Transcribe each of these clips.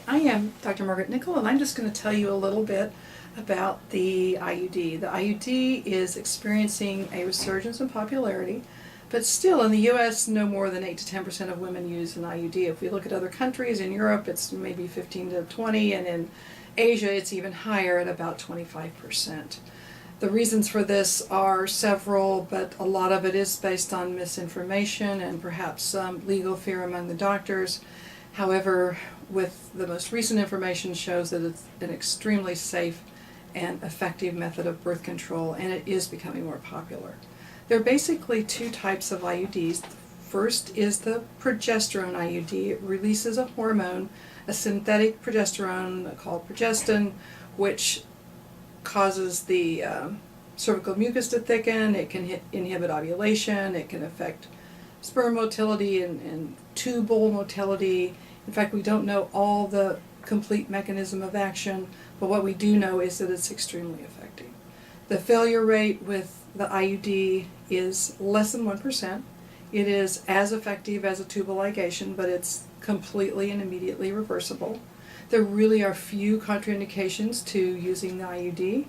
I am Dr. Margaret Nickell, and I'm just going to tell you a little bit about the IUD. The IUD is experiencing a resurgence in popularity, but still in the U.S. no more than 8 to 10% of women use an IUD. If we look at other countries, in Europe it's maybe 15 to 20, and in Asia it's even higher at about 25%. The reasons for this are several, but a lot of it is based on misinformation and perhaps some legal fear among the doctors. However, with the most recent information shows that it's an extremely safe and effective method of birth control, and it is becoming more popular. There are basically two types of IUDs. The first is the progesterone IUD. It releases a hormone, a synthetic progesterone called progestin, which causes the cervical mucus to thicken. It can inhibit ovulation. It can affect sperm motility and tubal motility. In fact, we don't know all the complete mechanism of action, but what we do know is that it's extremely effective. The failure rate with the IUD is less than 1%. It is as effective as a tubal ligation, but it's completely and immediately reversible. There really are few contraindications to using the IUD.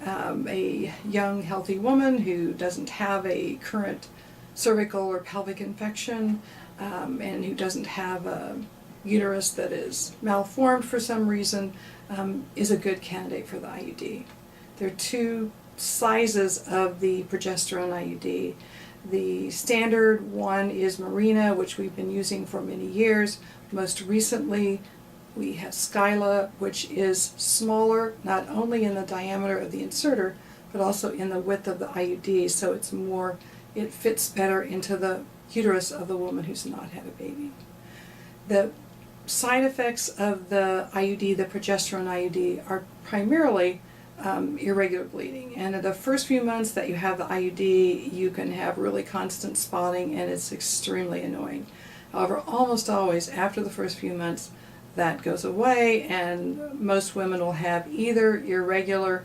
A young, healthy woman who doesn't have a current cervical or pelvic infection and who doesn't have a uterus that is malformed for some reason is a good candidate for the IUD. There are two sizes of the progesterone IUD. The standard one is Mirena, which we've been using for many years. Most recently, we have Skyla, which is smaller, not only in the diameter of the inserter, but also in the width of the IUD, so it fits better into the uterus of the woman who's not had a baby. The side effects of the IUD, the progesterone IUD, are primarily irregular bleeding. And in the first few months that you have the IUD, you can have really constant spotting, and it's extremely annoying. However, almost always after the first few months, that goes away, and most women will have either irregular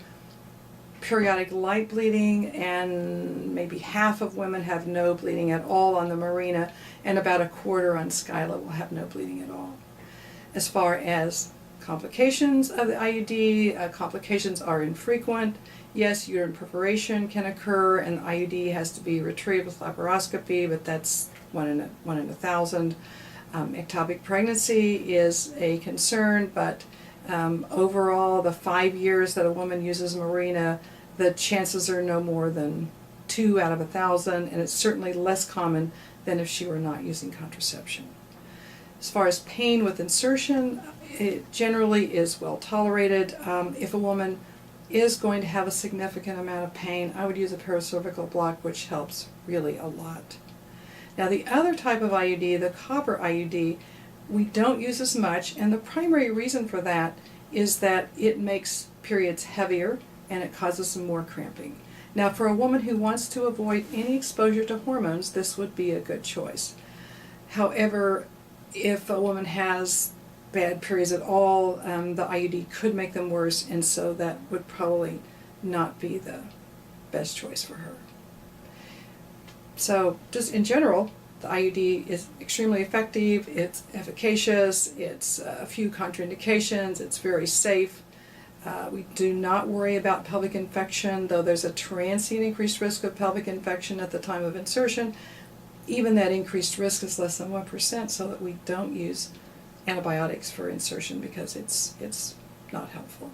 periodic light bleeding, and maybe half of women have no bleeding at all on the Mirena, and about a quarter on Skyla will have no bleeding at all. As far as complications of the IUD, complications are infrequent. Yes, uterine perforation can occur, and the IUD has to be retrieved with laparoscopy, but that's one in 1,000. Ectopic pregnancy is a concern, but overall, the 5 years that a woman uses Mirena, the chances are no more than 2 out of 1,000, and it's certainly less common than if she were not using contraception. As far as pain with insertion, it generally is well tolerated. If a woman is going to have a significant amount of pain, I would use a paracervical block, which helps really a lot. Now, the other type of IUD, the copper IUD, we don't use as much, and the primary reason for that is that it makes periods heavier and it causes some more cramping. Now, for a woman who wants to avoid any exposure to hormones, this would be a good choice. However, if a woman has bad periods at all, the IUD could make them worse, and so that would probably not be the best choice for her. So just in general, the IUD is extremely effective, it's efficacious, it's a few contraindications, it's very safe. We do not worry about pelvic infection, though there's a transient increased risk of pelvic infection at the time of insertion. Even that increased risk is less than 1%, so that we don't use antibiotics for insertion because it's not helpful.